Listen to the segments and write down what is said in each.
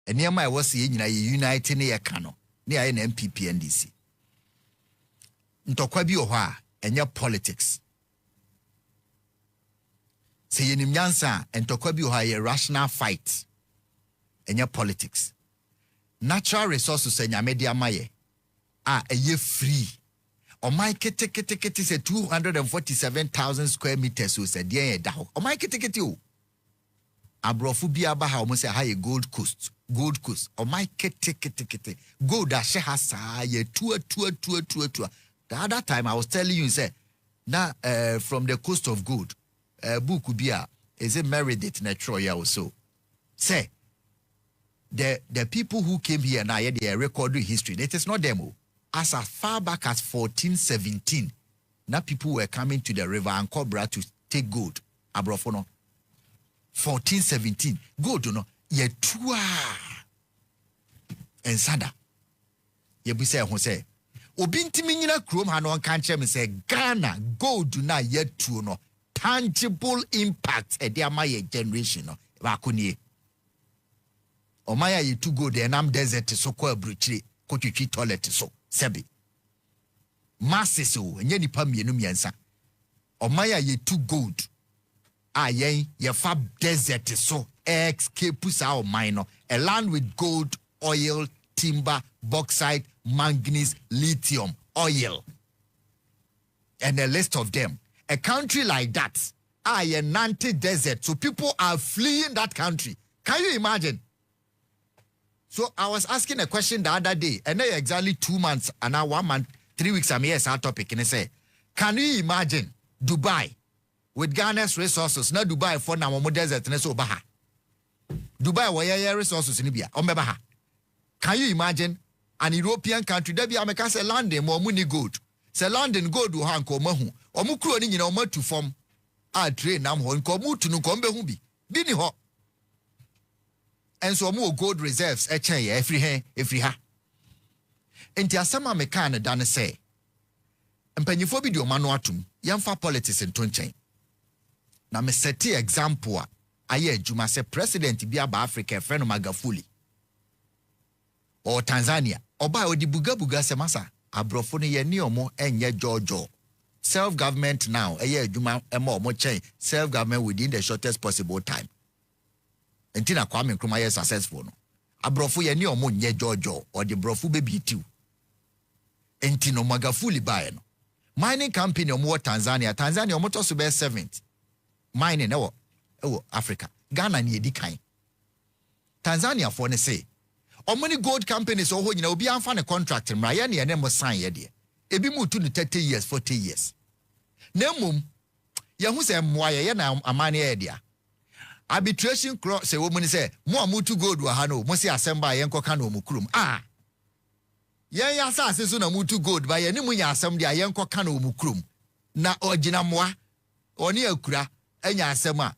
enema e wose ye nyina ye unite ne ye ka no ne aye na MPP NDC ntokwa bi o ho a enye politics se ye nim nyansa ntokwa bi o ha ye rational fight enye politics natural resources enya media maye ye free o my kete say 247,000 square meters so say dey da ho o my kete o abrofu bia ba ha o mo say ha ye gold coast o my kete gold a she ha sa ye tua. The other time I was telling you say na from the coast of gold book bia is it Meredith na Traore also say the people who came here now they recording history. It is not them. As far back as 1417, now people were coming to the river and Cobra to take gold. Abrofono. 1417. Gold, you know. Ye tua. And sada. Ye bu say Jose. Obinti minyina krom ha no kanche me say Ghana gold do na ye tu no. Tangible impact e dia ma ye generation no. Ba kuni. Omaya ye tu go the enam desert so kwa bruchiri kotwitwi toilet so sebi masses o enye nipa mienu miensa omaya ye tu gold ayen ye fab desert so escape sa o mine a land with gold, oil, timber, bauxite, manganese, lithium, oil, and a list of them. A country like that a Nante desert, so people are fleeing that country. Can you imagine? So I was asking a question the other day, and then exactly 2 months, and now 1 month, 3 weeks, I'm here as our topic, and I say, can you imagine Dubai with Ghana's resources? Now Dubai for now, more desert, and so Baha. Dubai, where your resources in Libya, Baha. Can you imagine an European country? There be America say London more money gold. Say London gold do hanko mahu. Omukro ni nyina omo to form. A train nam ho nko mu tu no ko mbe hu bi. Bi ni ho. And so more gold reserves every ha. Enti asama me kan da ne say. Mpanyifo bi di o manu atum. Yamfa politics in tonchen. Na me seti example a aye adwuma say president bi aba Africa friend Magafuli. Or Tanzania. Oba odi buga se masa. Abrofo ne ye ni omo enye jojo. Self-government now, aye adwuma emo omo chen. Self-government within the shortest possible time. Entina Kwame Nkrumah is successful no. Abrofo ye ni omo nye jojo or the brofo baby tiu. Entino Magafuli bae no. Mining company omo Tanzania omo to so be 7th. Mining ewo Africa. Ghana ni edi kan. Tanzania for ne say omo ni gold companies oho nyina obi anfa ne contract mra ye ne ye ne mo sign ye de. Ebi mu tu no 30 years 40 years. Na mum ye hu se mmoa ye na amane ye dia. Arbitration clause say woman say mo amutu gold wa ha no mo say assemble ye nkoka na omukurum ye ya asase so na mutu gold ba ye ni mu nya asem dia ye nkoka na omukurum na ogina moa oni akura anya asem a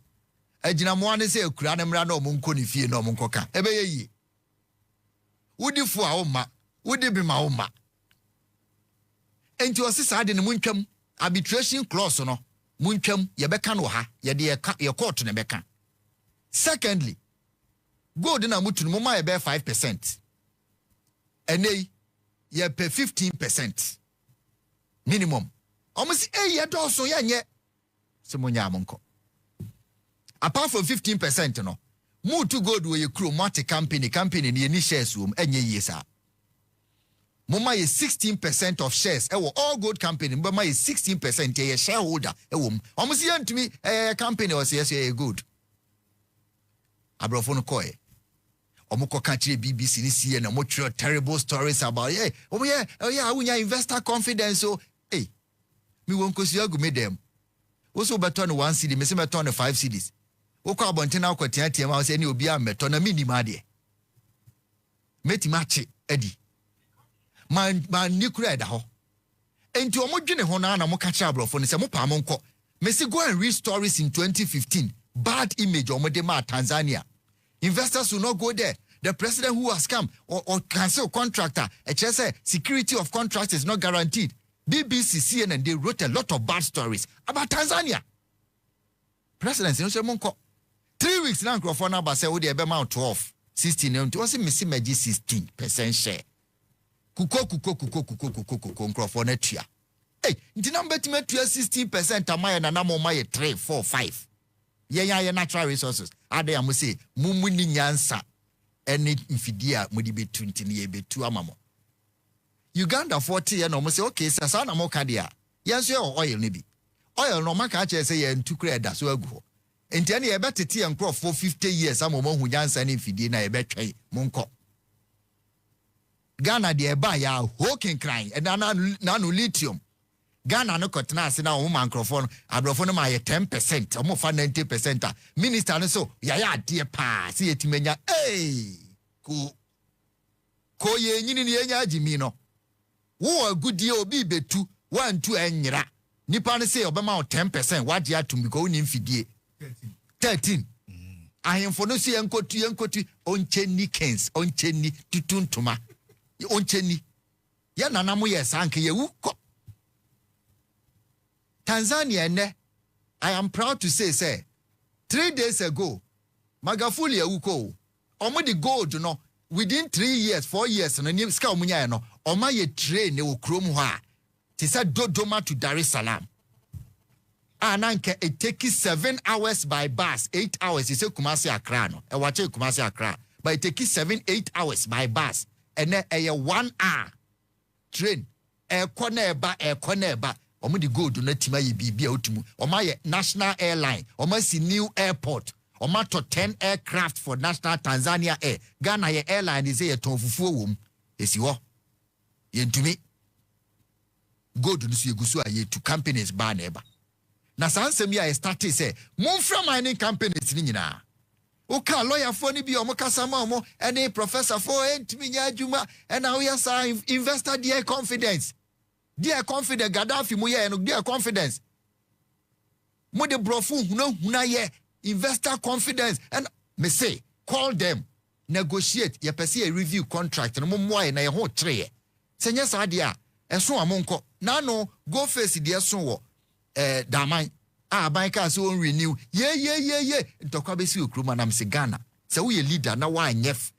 agina moa ne say akura ne mra na omunko ne fie na omunkoka ebe ye yi wudi fu a oma wudi bi ma oma enti osisa de ne muntwam arbitration clause no muntwam ye beka no ha ye de ye court ne beka. Secondly, gold na mutu no ma ye be 5%. Ene ye pay 15% minimum. Almost ye do so ye nye se monya amonko. Apart from 15% no, mutu gold we ye kro multi company ni any shares wom enye yesa. Moma ye 16% of shares all gold company moma ye 16% ye shareholder wom. Almost ye to me company was yes ye good. Abrofo no koe omoko ka kire BBC ni sie na mo tro terrible stories about awunya investor confidence so me won kosi agu me dem wo so beto no 1 cedi me se beto no 5 cedis wo kwa abonten akwatia tiam a se ni obi ameto na minima ade meti machi edi man nikura da ho enti omodwene ho na mo ka kire abrofo no se mo pa mo nko me se go and read stories in 2015 bad image omode ma Tanzania. Investors will not go there. The president who has come or cancel contractor, say security of contracts is not guaranteed. BBC, CNN, they wrote a lot of bad stories about Tanzania. President, 3 weeks now, Ghana say, "Oh, the amount 12." 16 was missing magic 16% share. Kuko nkrofonetua. Hey, nti na mbetime tua 16% amaya na na moma ye 3 4 5. Ye natural resources. Ade am say mumu ni nyansa ene mfidia mudi betu nti ne ye betu amamo. Uganda 40 ye no mo say okay sasa na mo ka dia. Yenso ye oil ne bi. Oil no maka che say ye ntukura da so agu ho. Enti ene ye betete ye nkrofo 50 years amamo hu nyansa ne mfidie na ye betwen monko. Ghana de eba ya hoking crying and nano lithium. Ghana no kotena ase na woman microphone abrofo no ma ye 10% omo fa 90%. Minister no so ya de pa se yetimenya ko ye nyini ne enya agimi no wo agudie obi betu 1 2 enyira nipa no say obema 10% wage atum because woni mfidie 13 ahemfo no so yenkotu oncheni kens oncheni tutuntuma oncheni ya nanamu yes anke ye wuko Tanzania ne I am proud to say 3 days ago Magafuli ye wuko omo the gold no within 3 years 4 years no ni ska omunya no oma ye train e wo krom ho a ti sa Dodoma to Dar es Salaam ananke it takes 7 hours by bus 8 hours is Kumasi Accra no e wache Kumasi Accra but it takes 7-8 hours by bus and then a 1 hour train Ekuonaba omo the gold na tima ye bibia otumu oma ye national airline oma si new airport oma to 10 aircraft for national Tanzania Air Ghana ye airline is ye ton fufuo wom esi ho ye ntumi gold no so yegusu aye to companies ba na eba na sansem ya start say monfra mining companies ni nyina Oka lawyer for ni bi omo kasama omo any professor for entimi nya adwuma and now yes investor their confidence Gaddafi mo ye no their confidence mo de brofu huna ye investor confidence and me say call them negotiate ye pese a review contract no mo na ye ho tre senye sa de a eso amonko na no go face de eso wo daman banka so renew ye ntokwa besi okruma na mse Ghana se wo ye leader na wa nyef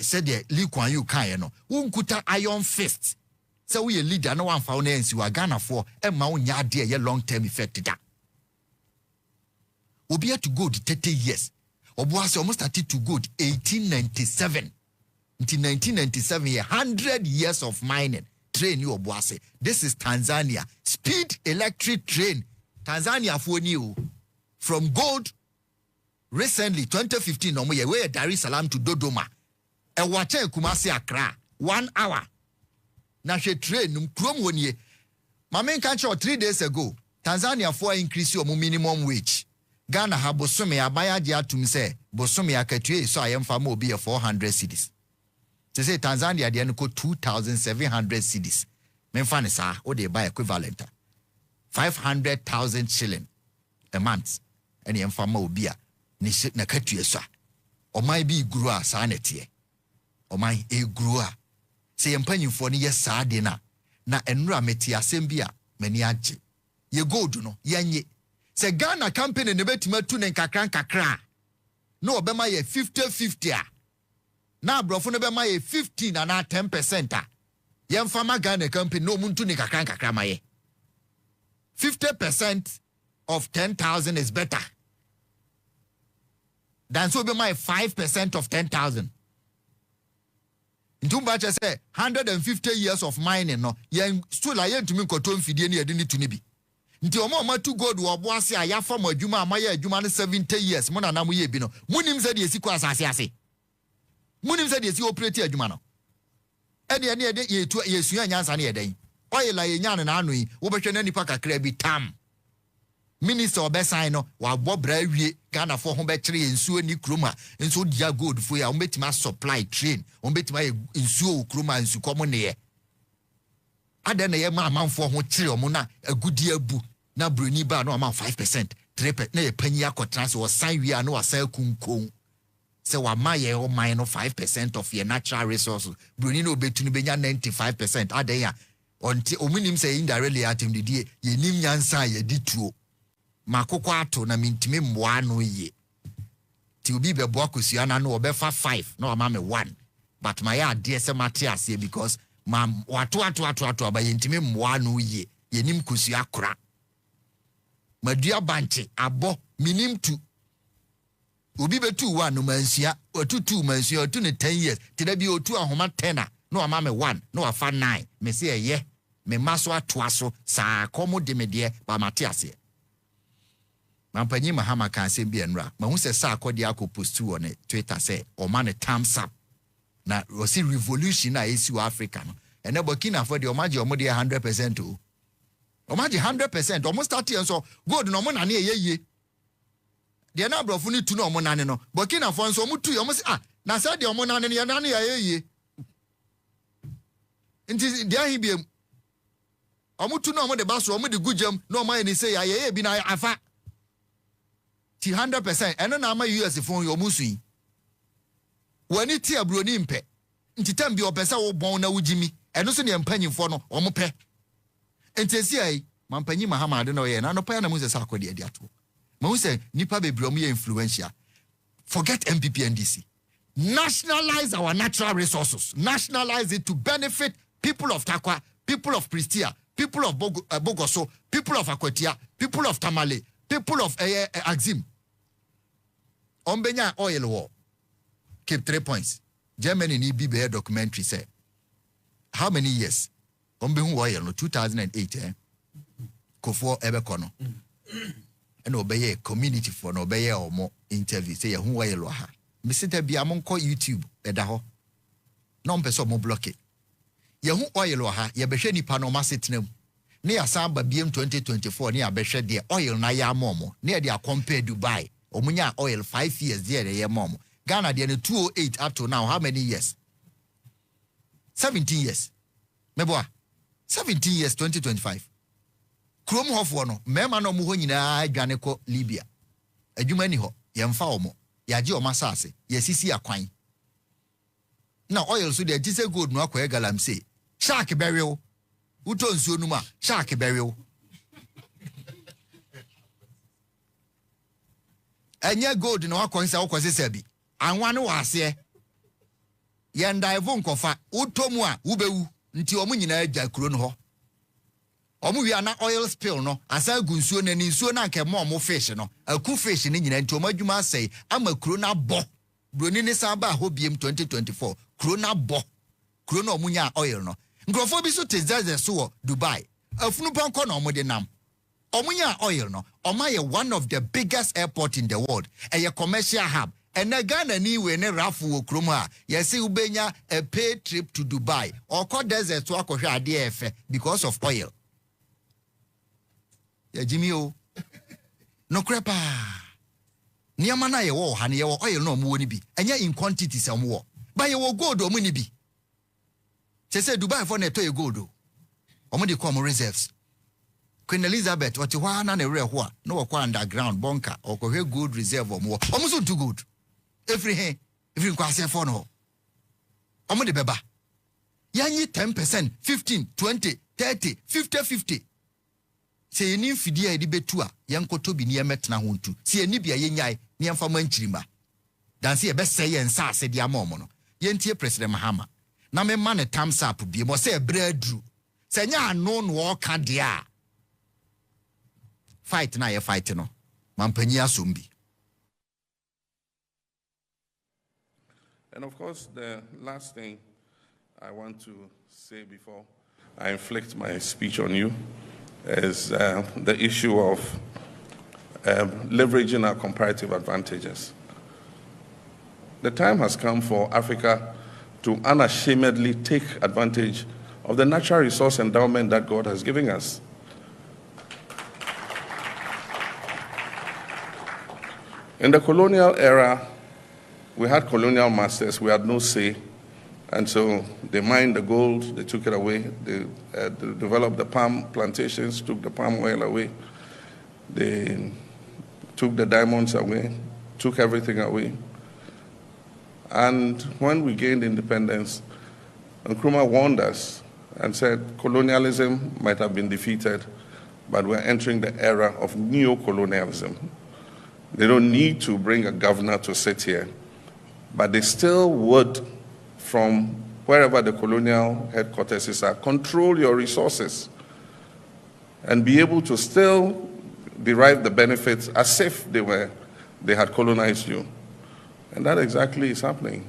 said the Ekuonaba you kan no wonkuta iron fist se wo ye leader na wa mfa na ensi wa Ghana for e ma wonya ade ye long term effect da obi to go 30 years obo ase almost started to go 1897 until 1997 100 years of mining train you obo ase. This is Tanzania speed electric train Tanzania for new from gold recently 2015 no ye way Dar es Salaam to Dodoma e wache Kumasi Accra 1 hour na she train num krom woni mama kan cho 3 days ago Tanzania for increase your minimum wage Ghana ha bosome abaya dia atum say bosome akatue so ayemfa ma obi 400 cedis to say Tanzania dia no 2700 cedis memfa ne sa o de buy equivalent 500,000 shilling a month and yemfa ma obi a ni na katue so oman bi guru a sa netie oman e guru a se yempanyimfo ne ye sa de na enura meti asem bi a mani age ye gold no yenye se Ghana company ne betima tu ne nkakra no obema ye 50-50 a na brofo ne bema ye 15 and 10% a yemfa ma Ghana company no muntu ne nkakra ma ye 50% of 10,000 is better than so be my 5% of 10,000. Ntumba che say 150 years of mining no yen still la yen tumi koto mfidie ne yede ni tuni bi. Nti omo tu gold wo bo ase aya fam adwuma amaye adwuma ne 70 years mo na na mo ye bi no. Munim se de esi kwa asase ase. Munim se de esi operate adwuma no. Ene ye tu yesu anyansa ne yeden. Oye la ye nyane na anu yi wo behwe na nipa kakra bi tam. Minister obesan no wa bobra wie Ghana for ho be kire ensuo ni kroma enso dia gold fo ya o betima supply train o betima ensuo kroma ensu komo ne ye ada na ye ma amanfo ho kire o mo na agudi abu na broni ba no ama 5% 3% na ye panyi akotra so san wi na wasan kunkon se wa ma ye o man no 5% of your natural resources broni no betunu benya 95% ada ya onti omunim say indirectly atim de die ye nim nyansa ye dituo makoko ato na mintime mboa no ye ti obi be boa kosua na no obefa 5 na o ma me 1 but my idea se mate because mam wato abayentimi mmoa no ye yenim kosua kora madua banche abo minim tu obi betu 1 no mansia otutu mansia otu ne 10 years tida bi otu ahoma 10 no ama me 1 no afa 9 me se ye me maso atoaso saa komo de me de ba mate ase mampanyi Mahama kan se bi enra ma hu se saa akodi akopostu on Twitter say o ma ne thumbs up na o si revolution na esi wa Africa no ene Burkina for the omaje omode 100% o omaje 100% omo start yen so gold no mo na ne yeye de na brofo ni tu no omo nane no Burkina for so omo tu omo se na say de omo nane ne na ne yeye nti de ahi biem omo tu no omo de baso omo de gujam no omo ni say yeye bi na afa ti 100% eno na ama US phone yo musu wani ti abroni mpe nti tambi opesa wo bon na wugimi eno so ne mpanyimfo no omo pe entesi ai mampanyi Mahama ade na ye na no pa na muze sa akodi ade ato ma se nipa bebre omo ye influential forget MPP NDC nationalize our natural resources nationalize it to benefit people of Takwa people of Pristia people of Bogoso people of Akwatia people of Tamale people of Axim Ombenya oil war keep 3 points Germany ni be documentary say how many years ombehu oil no 2008 kofo ebekono and obeye community for no obeye omo interview say hu oil ha me sita bia monko YouTube eda ho no mpeso mo block ye hu oil ha ye behwe nipa no ma setenam ne ya samba biem 2024 ne ya behwe de oil na ya momo ne ya de compare Dubai omunya oil 5 years there ye momo Ghana de 208 up to now how many years 17 years meboa 17 years 2025 krom hofo no mema no mu ho nyina adwane ko Libya adwuma ni ho ye mfa omo ya je omo asase ye sisi akwan na oil so de tise gold no akwa galam say shark burial uto nsuo numa shark burial enye gold no akwa nsa akwa sebi anwa ne wase ye ndaivo nkofa utomu a ubewu nti omu nyina agya kuro no ho omu wi ana oil spill no asa gunsuo na ni nsuo na nke mo fish no aku fish ni nyina nti omadwuma asai ama kuro na bo broni ni sa ba ho biem 2024 kuro na bo kuro na omu nya oil no nkrofo bi so tezaze so Dubai afunu panko na omu de nam omu nya oil no omaye one of the biggest airport in the world a commercial hub and Ghana ni we ne rafu okroma yesi ubenya a paid trip to Dubai or call desert to akohwe ade efe because of oil ya Jimmy o no crepa niama na ye wo ha ne ye wo oil no mu woni bi enya in quantity sam wo ba ye wo gold o mu ni bi se Dubai for na to ye gold o mu de come reserves Queen Elizabeth what you na na re ho a no wo kwa underground bunker or kohwe gold reserve o mu so too good every kwase for no omo de beba yanyi 10% 15 20 30 50 se eni mfidi a edi betu a yankoto bi ne emetena ho ntu se eni bia yenyai ne emfa manchirima dan se ebese ye nsa ase de ama omo no yentie President Mahama na me ma ne thumbs up bi mo se ebreadru se nya anu no o ka de a fight na ye fight no mampanyi asombi. And of course, the last thing I want to say before I inflict my speech on you is the issue of leveraging our comparative advantages. The time has come for Africa to unashamedly take advantage of the natural resource endowment that God has given us. In the colonial era, we had colonial masters, we had no say, and so they mined the gold, they took it away, they developed the palm plantations, took the palm oil away, they took the diamonds away, took everything away. And when we gained independence, Nkrumah warned us and said colonialism might have been defeated, but we're entering the era of neo-colonialism. They don't need to bring a governor to sit here, but they still would, from wherever the colonial headquarters is, control your resources and be able to still derive the benefits as if they had colonized you. And that exactly is happening.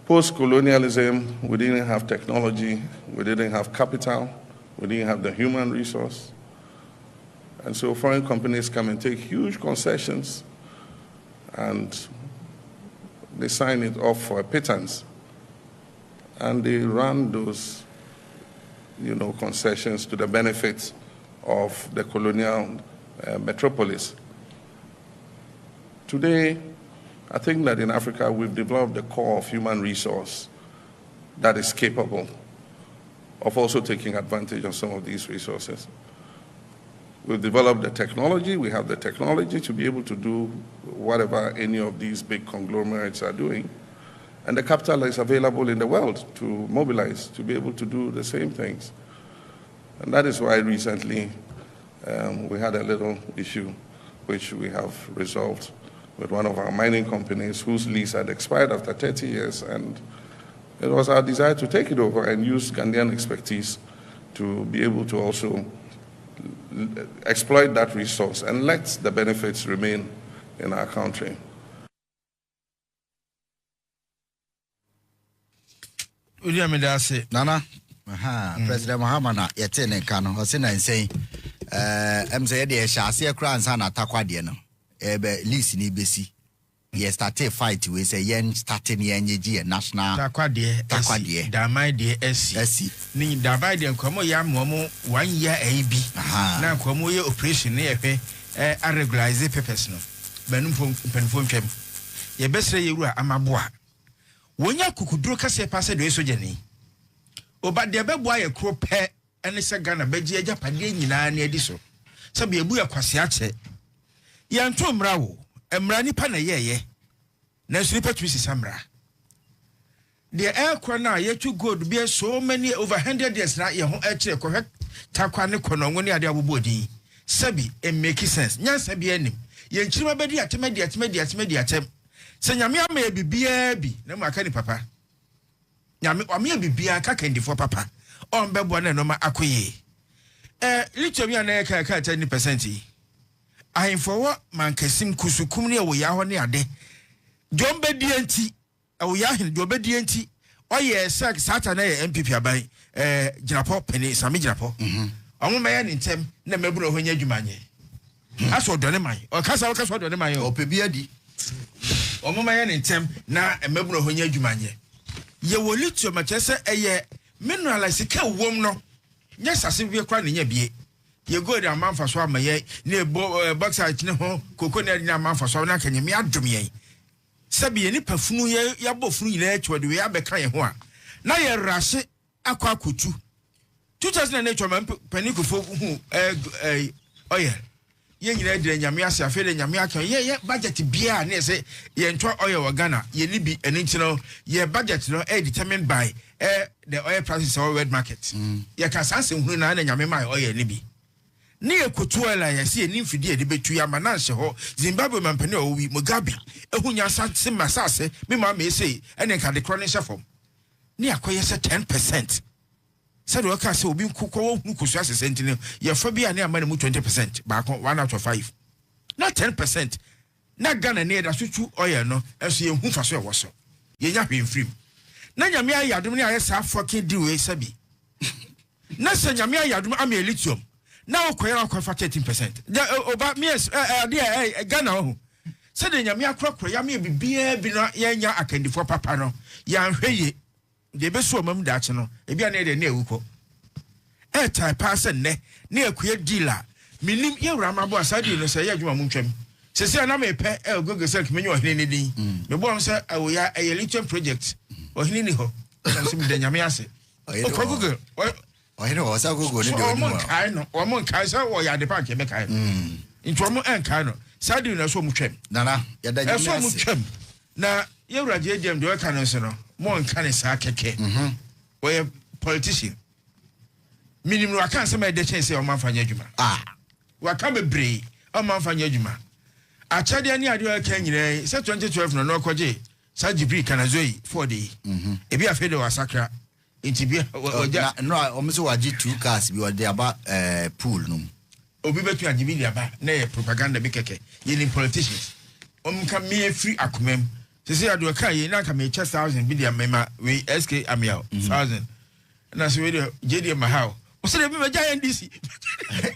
Post-colonialism, we didn't have technology, we didn't have capital, we didn't have the human resource. And so foreign companies come and take huge concessions and they sign it off for a pittance. And they run those, concessions to the benefit of the colonial metropolis. Today, I think that in Africa we've developed a core of human resource that is capable of also taking advantage of some of these resources. We've developed the technology, we have the technology to be able to do whatever any of these big conglomerates are doing. And the capital is available in the world to mobilize, to be able to do the same things. And that is why recently we had a little issue which we have resolved with one of our mining companies whose lease had expired after 30 years. And it was our desire to take it over and use Ghanaian expertise to be able to also exploit that resource and let the benefits remain in our country. Nana, President Mahama na yete ne ka no ose na nsɛn say de hyase akra nsa na takwade no ebe list ni besi ye started fight we say yen starting yen ye national takwade da mai de esi ni da bai de nkomo ya momo 1 year abi na nkomo ye operation ne ye a regularize papers no benum penfo ntwam ye besre ye wura amaboa wonya kukuduro kase pase do esoje ni oba de beboa ye kro pe ene se Ghana beji agyapade nyina na edi so sabe ebu yakwase ache ye nto mra wo emra nipa na yeye na so nipa twisi samra the aircraft na ye to gold be so many over 100 years na ye ho akire ko takwa ne kono ngoni ade abobodi sabi e make sense nya sabi anim ye nchirima bedi atem se nyame ama ye bibia bi na maka ni papa nyame ame ye bibia ka kendifo papa on bebo na no ma akoye licho mi na ka 10% ahimfo mankasim kusukum ne wo ya ho ne ade jombe dienti wo ya hin jombe dienti oye sata na ye MPP aban ginapo peni sami ginapo omo me ya ni ntem na maburo ho nya adwumanye aso done man o kasa done man o pebia di omo me ya ni ntem na maburo ho nya adwumanye ye wo litio ma chese eye mineralize ka wom no nya sase bi kwa ne nya bie ye go de amanfa so amaye ne boxer ne ho koko ne de amanfa so na kanye me adom ye sabi ye ni pafunu ye ya bofunu yina etwo de we abeka ye ho a na ye rashe akwa akotu 2008 man panikofo hu oye ye nyina de nyame ase afi de nyame aka ye budget bia na se ye ntwa oye wa Ghana ye ni bi eni ntino ye budget no determined by the oil prices of world market ye ka sanse hu na nyame mai oye ni bi ni ekotu la ye se ni mfidi de betu ya mananse ho Zimbabwe mampane o wi Mugabe ehunya sanse masase me ma me sei ene ka de chronic form ni akoye se 10%. Said worker say obi kokko hu kusu asese ntine ye fa bia na amane mu 20% ba 1 out of 5 not 10%. Na Ghana ne da sutu oye no eso ye hu fa so e wo so ye nya hwe mfrim na nyame ayadom ne aye sa fucking di we sabi na se nyame ayadom am lithium na okoyera akofa 13% oba mies Ghana ho se de nyame akrokro ya me bibia bi no ye nya akandifo papa no ya hweye de beso mam da che no e bia na de na ewuko type person ne ekuye dealer minim ye wura mabo asadi no se ye adwuma mu ntwam se se na me pe gogo se kmenye ohene ne din me bo se awoya lithium project ohene ni ho na se mi de nyame ase o gogo ohene o sa gogo ni de oni o mo kai se o ya de pa ke be kai ntwo mo enkai no sadi no so mu twam nana ya da nyame so mu twam na ye wura je dem de o ka no se no mo nka sa keke we politician minimum wa kan se me de chen se o man fanya adwuma wa ka bebre fanya adwuma achade ani ade o ka nyire say 2012 no kwaje sa Jibril kanazoi 4 day ebi afede wasakra intibia no omuso waji 2 cars bi ode aba pool no obi betu agibili aba na propaganda bi keke yelin politicians ka me free akomem say ade o ka ye na ka me 1000 bi dia mema we SK amiao 1000 na so we JD Mahao o se be meja NDC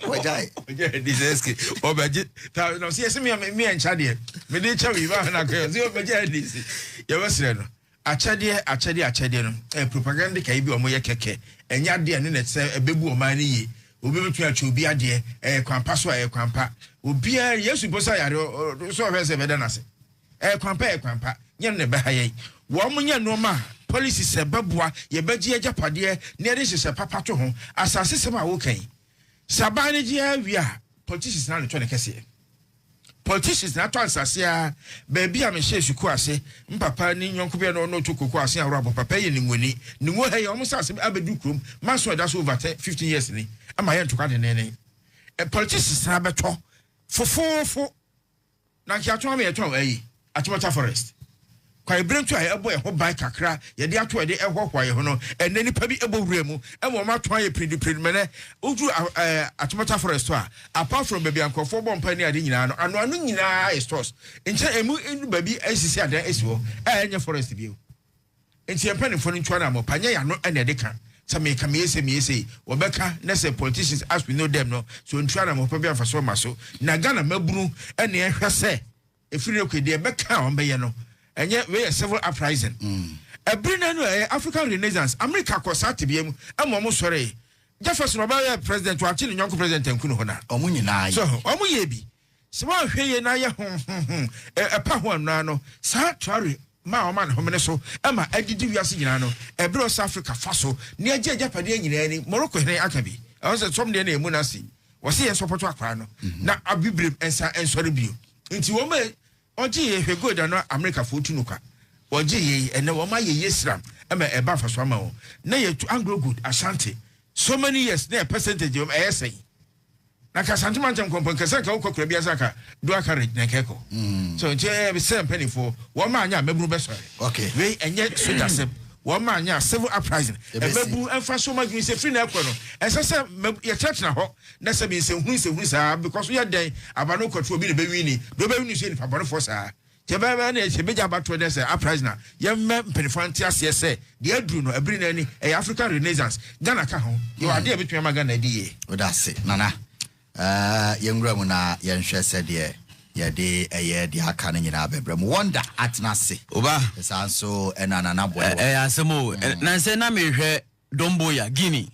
wajai NDC SK o beje no se yesi me encha de me de cha we ba na ka se o beja NDC ye wasre no achade no propaganda kai bi o mo ye keke enya de ne se ebebu o man ni ye obi betu acha obi ade kwampa so kwampa obi yesu bosa yare so o fese beda na se kwampa nye ne be haye wo mo nye no ma policy se beboa ye beji agyapade ne de hye papa to ho asase se ma wo kan saban ne je awia politicians na ne to ne kese politicians na to asase a baby a me hye suku ase mpapa ni nyonko bi na no to koku ase awrabo papa ye ni ngoni ni ngo he omo sase abedu krom maso da so over 15 years ni ama ye ntoka de ne politicians na beto fofofo na kiato am ye to ayi Atimota forest kwa Ibrahim a ebo ho bai kakra ye de ato de ehwhwa ye ho no enne nipa bi ebo wura mu e mo ma to aye predi mene oju Atimota forest to apart from baby ankofo bompa ni ade nyina no ano nyina is stores nche emu enu baby asisi adan esiwo enye forest bi o nche empanifo no ntwa na mo panye ya no ene de ka me yese wo beka na say politicians as we know them no so ntwa na mo pa bi afaso maso na Ghana maburu ene ehwe se efiri kwede beka on be ye no enye we civil uprising ebrina no African Renaissance America ko sat biem amom sore Jefferson Obama president wa chini nyonko president nkunu ho na omu nyina so omu ye bi se wa hweye na ye epa ho na no sa Traore ma o man homene so ama adidi wiase nyina no ebre South Africa faso ne agye agyapade nyina ni Morocco hene akabi I was some de na emu na si wo se ye support akwa no na abibrem ensa ensore bio nti wo me oji ye hwego da no America for tu nuka oji ye ene wo ma ye yesram ema eba faso ama wo na ye to Anglo good Ashanti so many years na percentage of say na ka Ashanti man tem kompon kasa ka ukokura bia saka duah carriage na keko so je be sem penny for wo ma anya mebru be sorry okay we enye soja sem wo ma anya civil uprising mebru enfa so ma gwi se free na ekọ no ense se ye church na ho na se bi se hu sa because we den abano kwatu obi ne be wini do be wini se ni paboro for sa je be na se beja bato de se uprising na ye mpenfanti ase se de adru no ebri na ni African Renaissance Ghana ka ho you ade betwe ma Ghana di ye o da se nana yengra mu na yenhwe se de ye de de aka na nyina bebrem wonder atna se oba sanso enana boy asemo na se na mehwe Domboya Guinea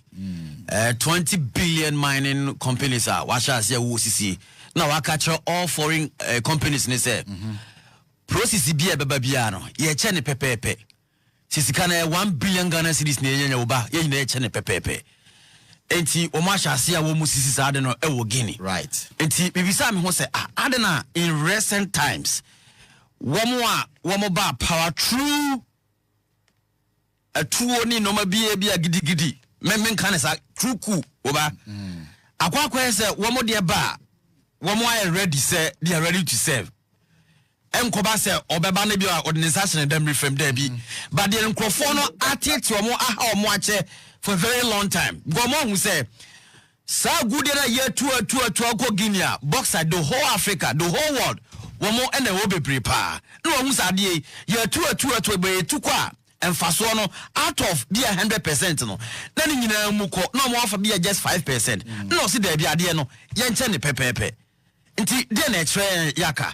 20 billion mining companies are washa se wo sisi na wa capture all foreign companies ne say process bia baba bia no ye che ne pepepe sisi kana 1 billion Ghana cedis ne yenya oba ye nyina ye che ne pepepe enti o ma sha se a wo mu sisi sa de no e wo Guinea right enti bibisa me ho se ade na in recent times wo mo ba power true atuo ni no ma bia gidigidi men kan sa true cool oba akwakwa se wo mo de ba wo mo are ready say they are ready to serve enkoba se obeba na bia organization dem reframe there bi but the nkrofo no atete wo mo aha wo mo ache for a very long time go mo hu say sa good na year 2 go Guinea boxer the whole Africa the whole world wo mo ene wo be prepare no hu sa de year 2 be tukwa emfaso no out of the 100% no na ni nyina mu ko no mo offer be just 5% no si da bia de no ye nche ne pepepe nti de na ekre yaka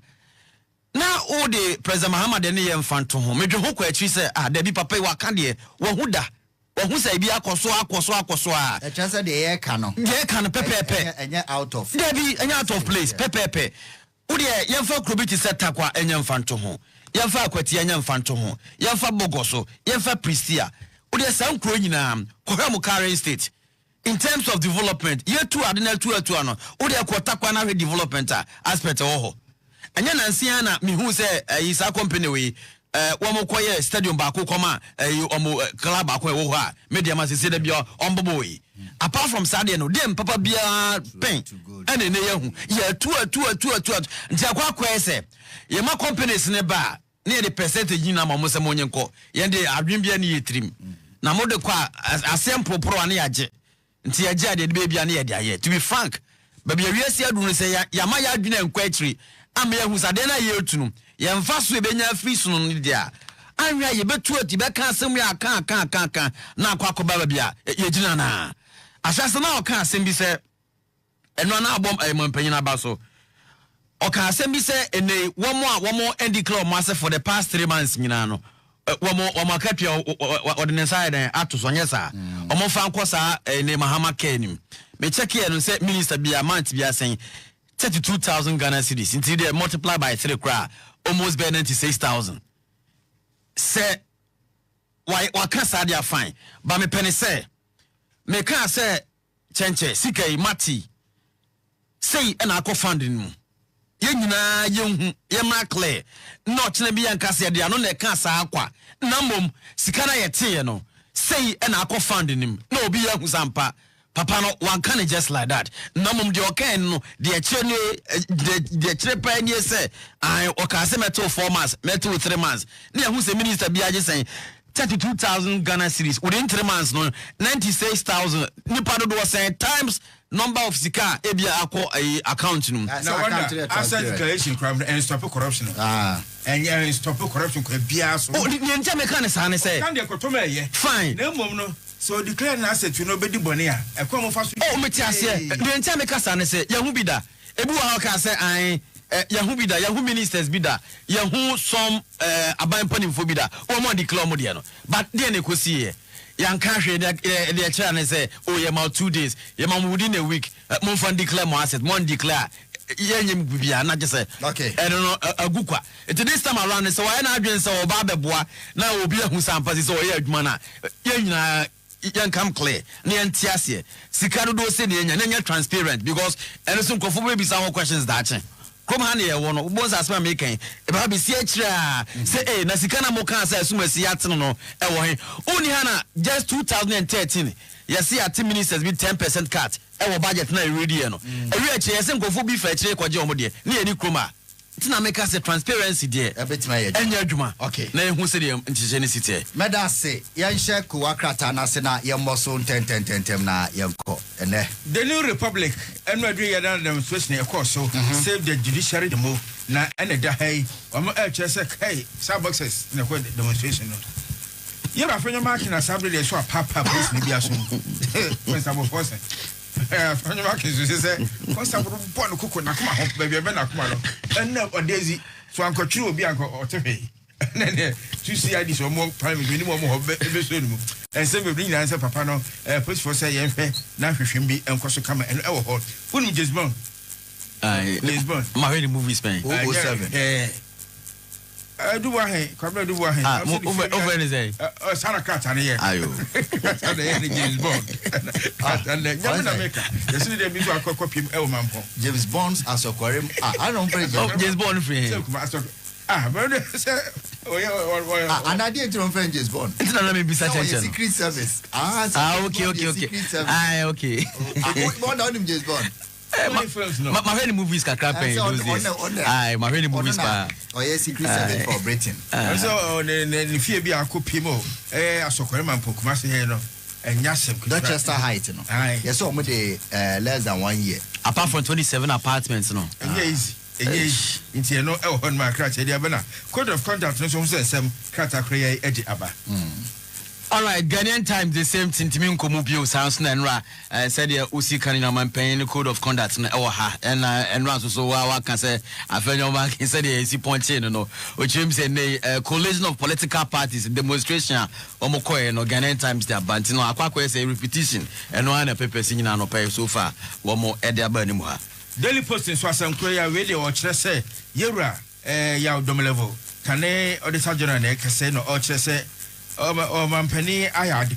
na o de President Mahama de ne ye mfanto ho medwe ho kwa akyi se da bi papa wa ka de wo hu da wo hu sai bi akoso a e chance de ye ka no pepepe enye out of da bi enye out of place pepepe o de ye mfa krobiti seta kwa enye mfanto ho ye mfa akwati enye mfanto ho ye mfa bogoso ye mfa pristia o de san kro nyina kohwa mu current state in terms of development ye two adinal two no o de kwota kwa na development aspect ho anya nansia na mi hu se isa company we wɔn kɔyɛ stadium baako kɔma wɔn club baako ɛwɔ hɔ a media ma sisi de bi ɔmbɔbɔ yi apart from sadeɛ no dem papa biara pen ɛna ne yɛ hu yɛ tu nti akɔ sɛ yɛ ma companies ne ba ne yɛ de percentage na ma mo sɛ mo nye nkɔ yɛn de adwin bia ne yɛ trim na mo de kɔ asɛm propro ane yɛagye nti yɛgye ade de bia ne yɛ de ayɛ to be frank baby wiase adu ne sɛ ya ma yɛ adwin nkɔ akyiri ama yɛ hu sadeɛ na yɛ etu no yɛmfa so ebenya free so no dia anwa yɛbɛtu ati bɛka asɛm yɛ aka na akɔ baba bia yɛgyina na ahyɛse na ɔka asɛm bi sɛ ɛno na abom mpanyin aba so ɔka asɛm bi sɛ ene wɔn endi club master for the past 3 months nyina no wɔn akatua ɔde side ato so nyɛ saa wɔn fa nkɔ saa ne Mahama kyei nim me check here no sɛ minister bia month bia sɛn 32,000 Ghana cedis until they multiply by 3 cra almost by 96,000 say why can't they are fine but me penny say me can't say chenche sika mati say and I funding mu yenina yenhu yema clear not na bi yanka say they no na ka sa akwa namom sika na yete no say and I funding him no obi yanhu sampa papa no one can just like that namum de okay no de chire pa ni say I oka say metal 4 months metal 3 months na hu say minister bi age say 32,000 Ghana cedis within 3 months no 96,000 nipa do was say times number of sika ebia akọ account no na asset declaration crime and stop corruption and stop corruption ko bia so oh ni ntia me kan sa ne say kan de koto me ye fine na mom no so declare na asset no bedi bone a ekwa mo fa so oh me ti ase ni ntia me kasa ne say yahu bi da ebi wa ka say an yahu bi da yahu ministers bi da yahu some aban panimfo bi da o mo declare mo de no but dey na kosi ye yanka hwe de kira ne say oh ye ma 2 days ye ma within a week mo fan declare mo asset mo declare yenyem bibia na just say okay no agukwa it this time around say why na adwen say oba beboa na obi ahu sampa say o ye adwuma na yenyina yankam clear na yantiase sika do say na yenya transparent because anything nkofo be some questions that come ha na ye wo no bonsa asema making e ba be si akira say na sika na mo kan say asumasi atene no e wo he oni ha na just 2013 yes see at ministers be 10% cut e wo budget na ready no e wi akire yes nkofo bi fa akire kwaje omo de na ye ni kroma tina make us transparency there e betima ye enya adwuma okay na ehu se de ntije ne site meda se yan share ko akrata na se na ye mboso tentem na yenko ene the new republic enu adu ye dan demonstration e course so save the judiciary demo na ene da hai o mo se kai saboxes na ko demonstration no ye ba fenyo mark na sabre de so papa police ni bia so when sabo force fenyo mark so say constable born kuku na kuma ho ba bia na kuma no enne odezi so ankotwiri obi anko otefe ne tu see adi so mo prime ni mo ho be so ni ense be bring na papa no police force ye hwe na hwehwem bi enkoso kama eno e wo ho wonu Lisbon Lisbon ma hwe ni movie Spain 07 duah kwabra duah over ni say Sara Kata ne ye ayo Kata ne James Bond and nyamna meka yesi de bi so akokopim e wo mampo James Bond asokwarem I don't play James Bond free but say anadi entron friend James Bond it's not me be such a secret service okay okay Bond on him James Bond my very movies can crap in those days my very movies pa yes secret service for Britain so the fear be akopim asokore man pokuma se here no enyasem Dorchester Heights no yes so mo dey less than 1 year apart from 27 apartments no easy into no on my crash area bana code of conduct no so say sem krata kray edi aba all right Ghanaian Times the same thing timi nkomu bio sounds na nra said the usi kan na man pen code of conduct na e ha and nra so wa kan say afenyo man said the si point no ochim say collation of political parties demonstration omokoye no Ghanaian Times the banti no akwakwa say repetition and no na paper nyina no pay so far wo mo e de aba ni mu ha Daily Post so asankoya we dey o kire say yewura ya odom level kane odisa journal na kase no o kire say o man pani aya de